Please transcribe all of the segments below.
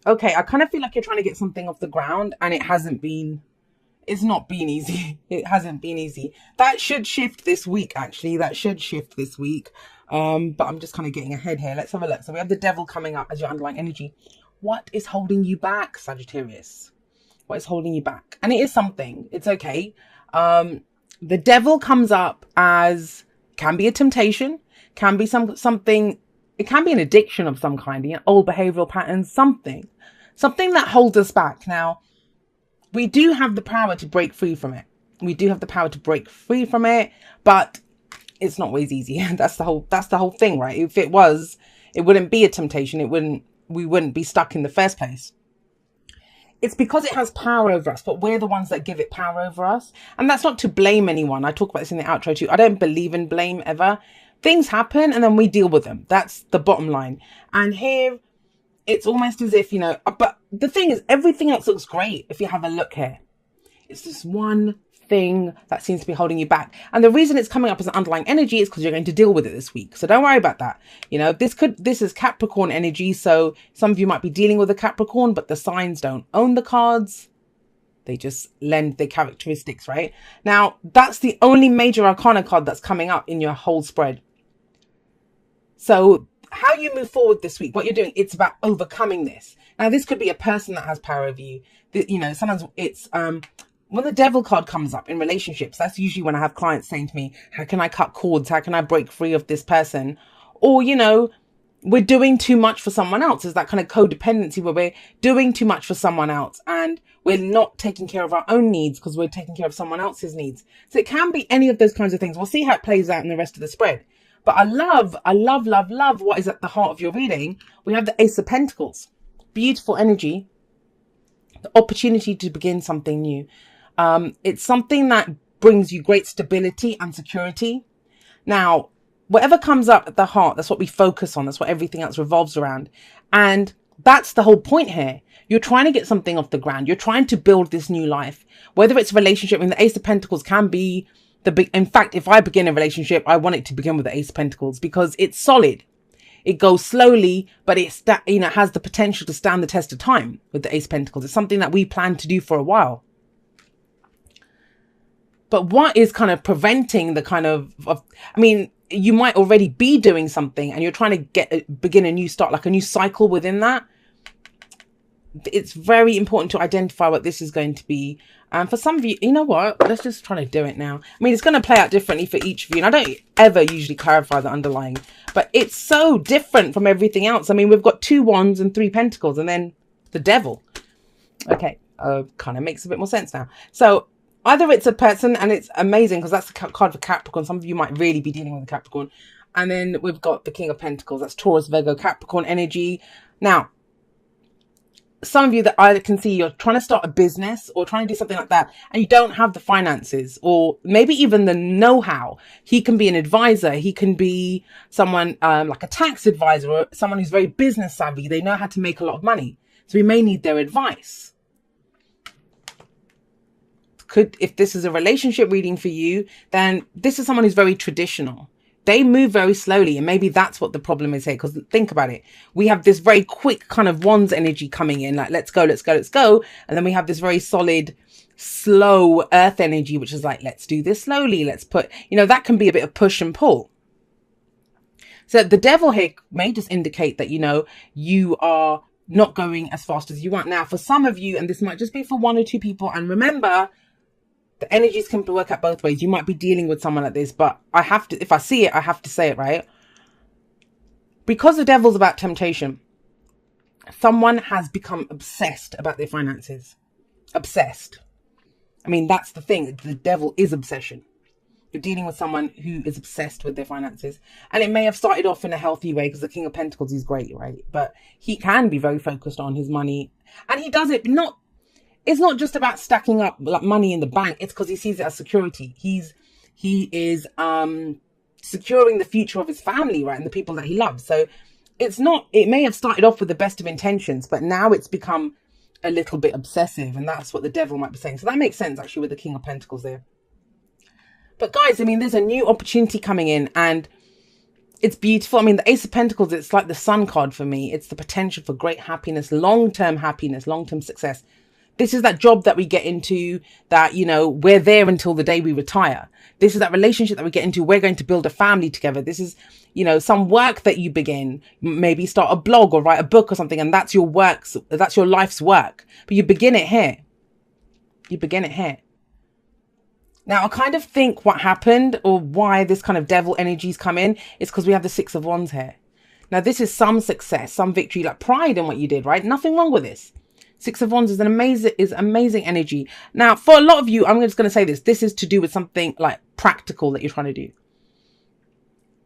okay, I kind of feel like you're trying to get something off the ground and it's not been easy. It hasn't been easy. That should shift this week, actually. That should shift this week. But I'm just kind of getting ahead here. Let's have a look. So we have the devil coming up as your underlying energy. What is holding you back, Sagittarius? What is holding you back? And it is something. It's okay. The devil comes up as, can be a temptation, can be something, it can be an addiction of some kind, old behavioral patterns, something that holds us back. Now, we do have the power to break free from it. We do have the power to break free from it, but it's not always easy. That's the whole thing, right? If it was, it wouldn't be a temptation. We wouldn't be stuck in the first place. It's because it has power over us, but we're the ones that give it power over us. And that's not to blame anyone. I talk about this in the outro too. I don't believe in blame ever. Things happen and then we deal with them. That's the bottom line. And here, it's almost as if, but the thing is, everything else looks great if you have a look here. It's this one thing that seems to be holding you back. And the reason it's coming up as an underlying energy is because you're going to deal with it this week. So don't worry about that. This is Capricorn energy. So some of you might be dealing with a Capricorn, but the signs don't own the cards. They just lend their characteristics, right? Now, that's the only major arcana card that's coming up in your whole spread. So how you move forward this week, what you're doing, it's about overcoming this. Now, this could be a person that has power over you. Sometimes it's, when the devil card comes up in relationships, that's usually when I have clients saying to me, how can I cut cords? How can I break free of this person? Or, we're doing too much for someone else. There's that kind of codependency where we're doing too much for someone else and we're not taking care of our own needs because we're taking care of someone else's needs. So it can be any of those kinds of things. We'll see how it plays out in the rest of the spread. But I love what is at the heart of your reading. We have the Ace of Pentacles. Beautiful energy. The opportunity to begin something new. It's something that brings you great stability and security. Now, whatever comes up at the heart, that's what we focus on. That's what everything else revolves around. And that's the whole point here. You're trying to get something off the ground. You're trying to build this new life, whether it's a relationship. The Ace of Pentacles can be in fact, if I begin a relationship, I want it to begin with the Ace of Pentacles because it's solid. It goes slowly, but it has the potential to stand the test of time with the Ace of Pentacles. It's something that we plan to do for a while. But what is kind of preventing the kind of you might already be doing something and you're trying to begin a new start, like a new cycle within that. It's very important to identify what this is going to be. And for some of you, you know what? Let's just try to do it now. It's going to play out differently for each of you. And I don't ever usually clarify the underlying, but it's so different from everything else. We've got 2 wands and 3 pentacles and then the devil. Okay. Kind of makes a bit more sense now. So either it's a person, and it's amazing because that's the card for Capricorn. Some of you might really be dealing with a Capricorn. And then we've got the King of Pentacles. That's Taurus, Virgo, Capricorn energy. Now, some of you that I can see you're trying to start a business or trying to do something like that and you don't have the finances or maybe even the know-how. He can be an advisor. He can be someone like a tax advisor or someone who's very business savvy. They know how to make a lot of money. So we may need their advice. If this is a relationship reading for you, then this is someone who's very traditional. They move very slowly, and maybe that's what the problem is here. Because think about it. We have this very quick kind of wands energy coming in, like, let's go, let's go, let's go. And then we have this very solid, slow earth energy, which is like, let's do this slowly. Let's put, that can be a bit of push and pull. So the devil here may just indicate that, you are not going as fast as you want. Now, for some of you, and this might just be for 1 or 2 people, and remember, the energies can work out both ways. You might be dealing with someone like this, but I have to, if I see it, I have to say it, right? Because the devil's about temptation, someone has become obsessed about their finances. Obsessed. That's the thing. The devil is obsession. You're dealing with someone who is obsessed with their finances. And it may have started off in a healthy way because the King of Pentacles is great, right? But he can be very focused on his money. And he does it it's not just about stacking up like money in the bank. It's because he sees it as security. He is securing the future of his family, right? And the people that he loves. So it may have started off with the best of intentions, but now it's become a little bit obsessive. And that's what the devil might be saying. So that makes sense actually with the King of Pentacles there. But guys, there's a new opportunity coming in, and It's beautiful. I mean, the Ace of Pentacles, it's like the Sun card for me. It's the potential for great happiness, long-term success. This is that job that we get into that, you know, we're there until the day we retire. This is that relationship that we get into. We're going to build a family together. This is, you know, some work that you begin, maybe start a blog or write a book or something. And that's your work. That's your life's work. But you begin it here. You begin it here. Now, I kind of think what happened or why this kind of devil energies come in is because we have the Six of Wands here. Now, this is some success, some victory, like pride in what you did, right? Nothing wrong with this. Six of Wands is amazing energy. Now, for a lot of you, I'm just going to say this. This is to do with something like practical that you're trying to do.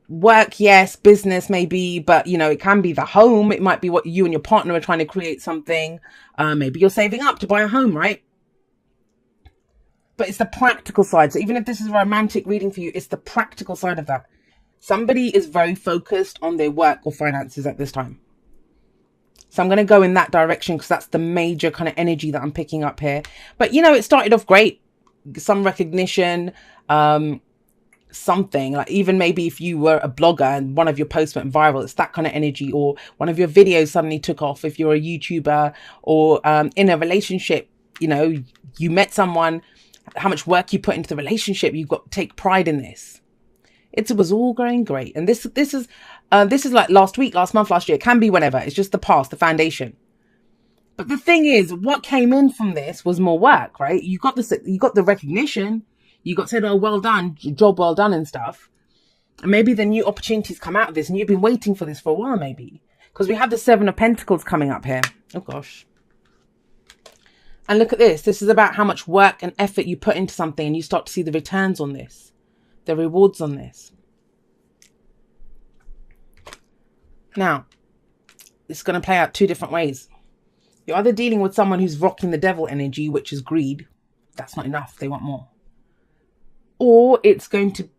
Work, yes. Business, maybe. But, you know, it can be the home. It might be what you and your partner are trying to create something. Maybe you're saving up to buy a home, right? But it's the practical side. So even if this is a romantic reading for you, it's the practical side of that. Somebody is very focused on their work or finances at this time. So I'm going to go in that direction because that's the major kind of energy that I'm picking up here. But, you know, it started off great. Some recognition, something like even maybe if you were a blogger and one of your posts went viral, it's that kind of energy, or one of your videos suddenly took off. If you're a YouTuber or in a relationship, you know, you met someone, how much work you put into the relationship, you've got to take pride in this. It was all going great. And this is like last week, last month, last year. It can be whenever. It's just the past, the foundation. But the thing is, what came in from this was more work, right? You got the recognition. You got said, oh, well done, job well done and stuff. And maybe the new opportunities come out of this and you've been waiting for this for a while, maybe. Because we have the Seven of Pentacles coming up here. Oh, gosh. And look at this. This is about how much work and effort you put into something and you start to see the returns on this, the rewards on this. Now, it's going to play out two different ways. You're either dealing with someone who's rocking the devil energy, which is greed. That's not enough. They want more. Or it's going to,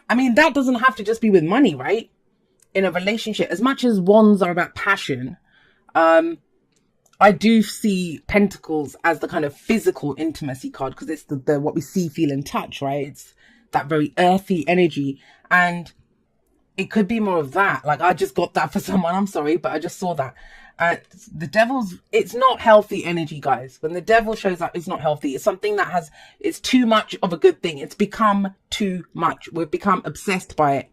I mean, that doesn't have to just be with money, right? In a relationship, as much as wands are about passion, I do see Pentacles as the kind of physical intimacy card because it's the what we see, feel and touch, right? It's that very earthy energy. And it could be more of that. Like I just got that for someone. I'm sorry, but I just saw that. The devil's, it's not healthy energy, guys. When the devil shows up, it's not healthy. It's something that it's too much of a good thing. It's become too much. We've become obsessed by it.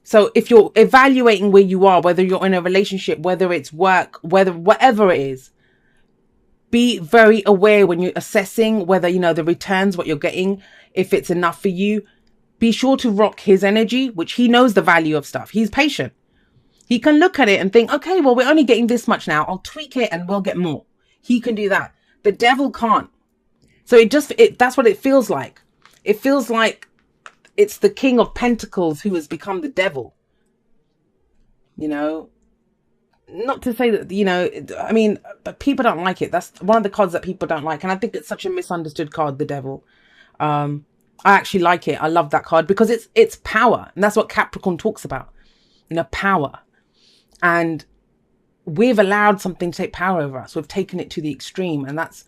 So if you're evaluating where you are, whether you're in a relationship, whether it's work, whatever it is, be very aware when you're assessing whether, you know, the returns, what you're getting, if it's enough for you. Be sure to rock his energy, which he knows the value of stuff. He's patient. He can look at it and think, okay, well, we're only getting this much now. I'll tweak it and we'll get more. He can do that. The devil can't. So that's what it feels like. It feels like it's the King of Pentacles who has become the devil. You know, not to say that, you know, I mean, but people don't like it. That's one of the cards that people don't like. And I think it's such a misunderstood card, the devil. I actually like it. I love that card because it's power. And that's what Capricorn talks about, you know, power. And we've allowed something to take power over us. We've taken it to the extreme. And that's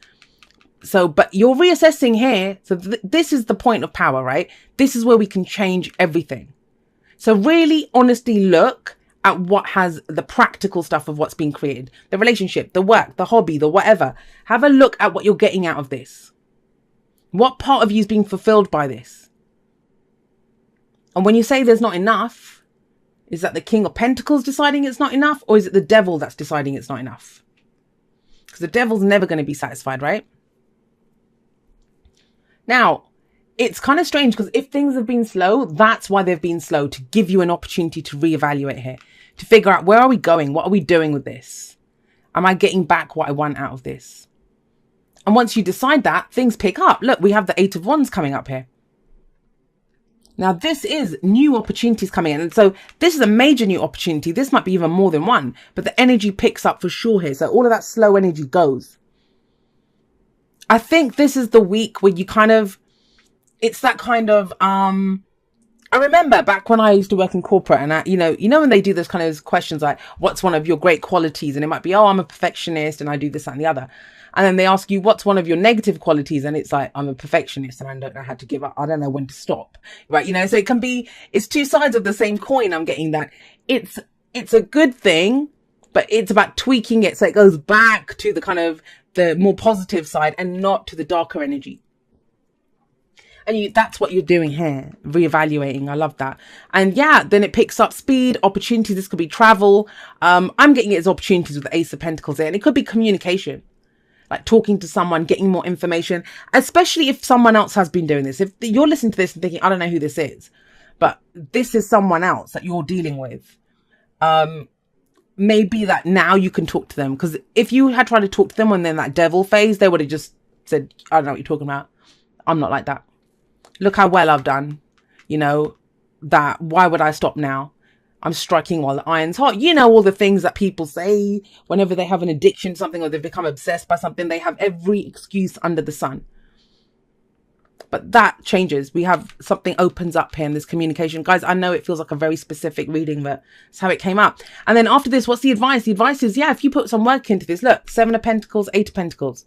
so, but you're reassessing here. So this is the point of power, right? This is where we can change everything. So really honestly look at what has the practical stuff of what's being created, the relationship, the work, the hobby, the whatever. Have a look at what you're getting out of this. What part of you is being fulfilled by this? And when you say there's not enough, is that the King of Pentacles deciding it's not enough? Or is it the devil that's deciding it's not enough? Because the devil's never going to be satisfied, right? Now, it's kind of strange because if things have been slow, that's why they've been slow, to give you an opportunity to reevaluate here, to figure out where are we going? What are we doing with this? Am I getting back what I want out of this? And once you decide that, things pick up. Look, we have the Eight of Wands coming up here. Now, this is new opportunities coming in. And so this is a major new opportunity. This might be even more than one, but the energy picks up for sure here. So all of that slow energy goes. I think this is the week where you kind of, it's that kind of, I I remember back when I used to work in corporate, and when they do those kind of questions like, what's one of your great qualities? And it might be, oh, I'm a perfectionist and I do this, that, and the other. And then they ask you, what's one of your negative qualities? And it's like, I'm a perfectionist and I don't know how to give up. I don't know when to stop. Right. So it can be, it's two sides of the same coin. I'm getting that. It's a good thing, but it's about tweaking it so it goes back to the kind of the more positive side and not to the darker energy. And that's what you're doing here, reevaluating. I love that. And yeah, then it picks up speed, opportunities. This could be travel. I'm getting it as opportunities with the Ace of Pentacles there. And it could be communication, like talking to someone, getting more information, especially if someone else has been doing this. If you're listening to this and thinking, I don't know who this is, but this is someone else that you're dealing with. Maybe that now you can talk to them. Because if you had tried to talk to them when they're in that devil phase, they would have just said, I don't know what you're talking about. I'm not like that. Look how well I've done, that why would I stop now? I'm striking while the iron's hot. All the things that people say whenever they have an addiction to something or they've become obsessed by something, they have every excuse under the sun. But that changes. We have something opens up here in this communication. Guys, I know it feels like a very specific reading, but that's how it came up. And then after this, what's the advice? The advice is, if you put some work into this, look, 7 of Pentacles, 8 of Pentacles.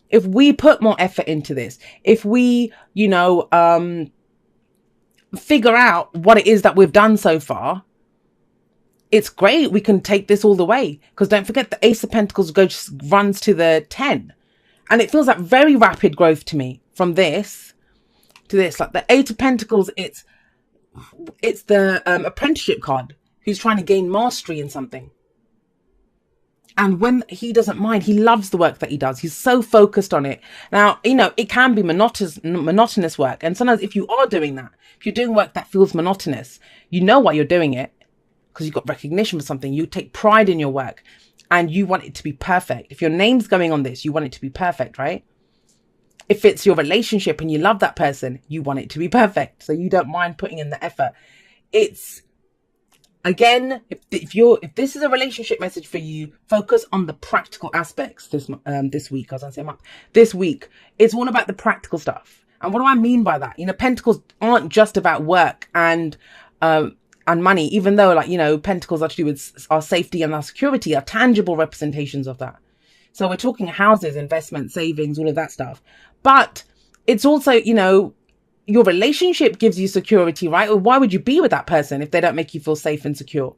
If we put more effort into this, if we, figure out what it is that we've done so far, it's great. We can take this all the way. Because don't forget, the Ace of Pentacles runs to the 10. And it feels like very rapid growth to me from this to this. Like the 8 of Pentacles, it's the apprenticeship card who's trying to gain mastery in something. And when he doesn't mind, he loves the work that he does. He's so focused on it. Now, it can be monotonous work. And sometimes if you are doing that, if you're doing work that feels monotonous, you know why you're doing it because you've got recognition for something. You take pride in your work and you want it to be perfect. If your name's going on this, you want it to be perfect, right? If it's your relationship and you love that person, you want it to be perfect. So you don't mind putting in the effort. It's, again, if this is a relationship message for you, focus on the practical aspects this week. As I say, this week, it's all about the practical stuff. And what do I mean by that? Pentacles aren't just about work and money, even though Pentacles are to do with our safety and our security, are tangible representations of that. So we're talking houses, investment, savings, all of that stuff. But it's also, your relationship gives you security, right? Or why would you be with that person if they don't make you feel safe and secure?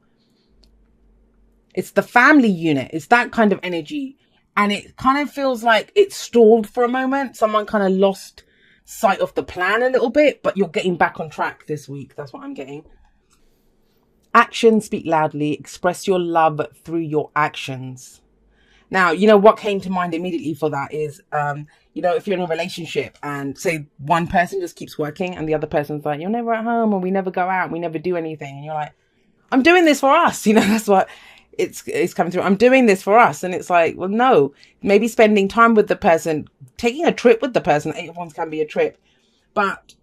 It's the family unit. It's that kind of energy. And it kind of feels like it's stalled for a moment. Someone kind of lost sight of the plan a little bit, but you're getting back on track this week. That's what I'm getting. Actions speak loudly. Express your love through your actions. Now, what came to mind immediately for that is, if you're in a relationship and say one person just keeps working and the other person's like, you're never at home, or we never go out, we never do anything. And you're like, I'm doing this for us. That's what it's coming through. I'm doing this for us. And it's like, well, no, maybe spending time with the person, taking a trip with the person. 8 of Wands can be a trip, but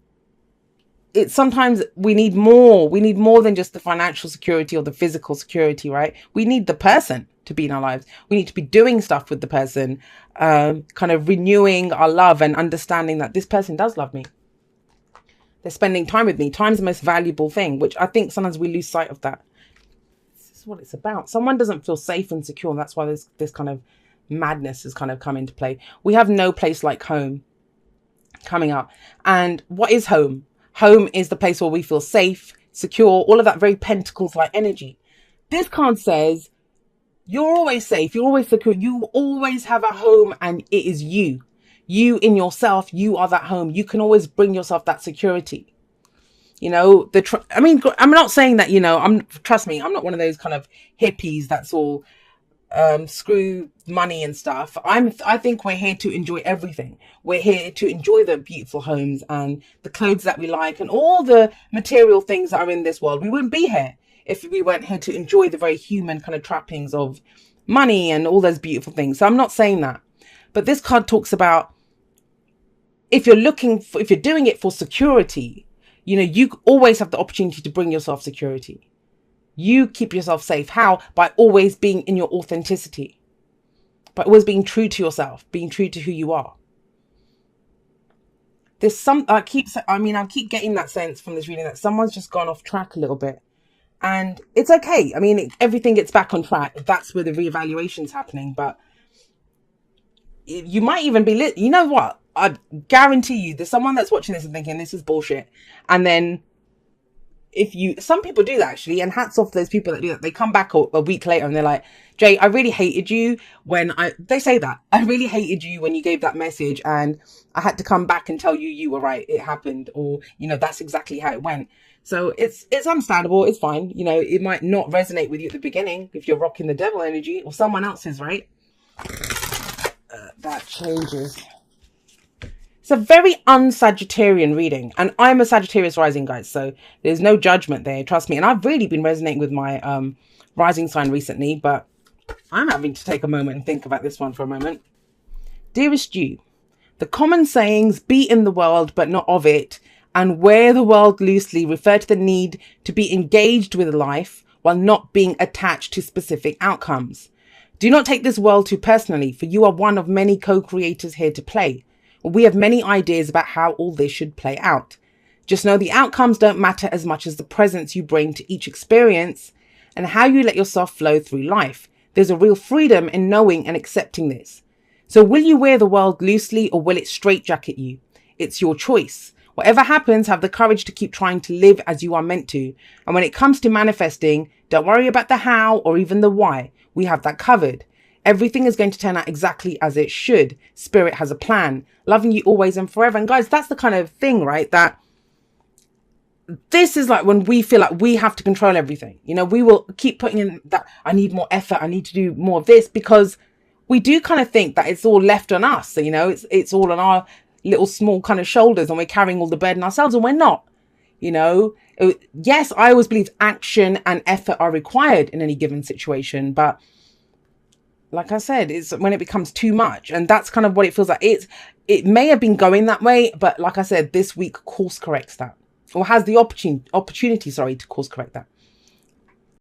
it's sometimes we need more. We need more than just the financial security or the physical security, right? We need the person to be in our lives. We need to be doing stuff with the person, kind of renewing our love and understanding that this person does love me. They're spending time with me. Time's the most valuable thing, which I think sometimes we lose sight of that. This is what it's about. Someone doesn't feel safe and secure, and that's why this kind of madness has kind of come into play. We have no place like home coming up. And what is home? Home is the place where we feel safe, secure, all of that very Pentacles-like energy. This card says, you're always safe, you're always secure, you always have a home, and it is you. You in yourself, you are that home. You can always bring yourself that security. I'm not saying that, trust me, I'm not one of those kind of hippies that's all screw money and stuff. I think we're here to enjoy everything. We're here to enjoy the beautiful homes and the clothes that we like and all the material things that are in this world. We wouldn't be here if we weren't here to enjoy the very human kind of trappings of money and all those beautiful things. So I'm not saying that. But this card talks about if you're doing it for security, you always have the opportunity to bring yourself security. You keep yourself safe. How? By always being in your authenticity. By always being true to yourself, being true to who you are. There's I keep getting that sense from this reading that someone's just gone off track a little bit. And it's okay. I mean, everything gets back on track. That's where the reevaluation's happening. But you might even be you know what? I guarantee you there's someone that's watching this and thinking this is bullshit. And then some people do that actually, and hats off to those people that do that. They come back a week later and they're like, Jay, I really hated you they say that. I really hated you when you gave that message, and I had to come back and tell you were right. It happened, or, that's exactly how it went. So it's understandable. It's fine. It might not resonate with you at the beginning if you're rocking the devil energy, or someone else's, right? That changes. It's a very un-Sagittarian reading, and I'm a Sagittarius rising, guys, so there's no judgment there, trust me. And I've really been resonating with my rising sign recently, but I'm having to take a moment and think about this one for a moment. Dearest you, the common sayings, be in the world but not of it, and wear the world loosely, refer to the need to be engaged with life while not being attached to specific outcomes. Do not take this world too personally, for you are one of many co-creators here to play. We have many ideas about how all this should play out. Just know the outcomes don't matter as much as the presence you bring to each experience and how you let yourself flow through life. There's a real freedom in knowing and accepting this. So will you wear the world loosely, or will it straitjacket you? It's your choice. Whatever happens, have the courage to keep trying to live as you are meant to. And when it comes to manifesting, don't worry about the how or even the why. We have that covered. Everything is going to turn out exactly as it should. Spirit has a plan. Loving you always and forever. And guys, that's the kind of thing, right? That this is like when we feel like we have to control everything. We will keep putting in that I need more effort. I need to do more of this, because we do kind of think that it's all left on us. So, it's all on our little small kind of shoulders, and we're carrying all the burden ourselves, and we're not. Yes, I always believe action and effort are required in any given situation, but like I said, it's when it becomes too much, and that's kind of what it feels like. It may have been going that way, but like I said, this week course corrects that, or has the opportunity to course correct that.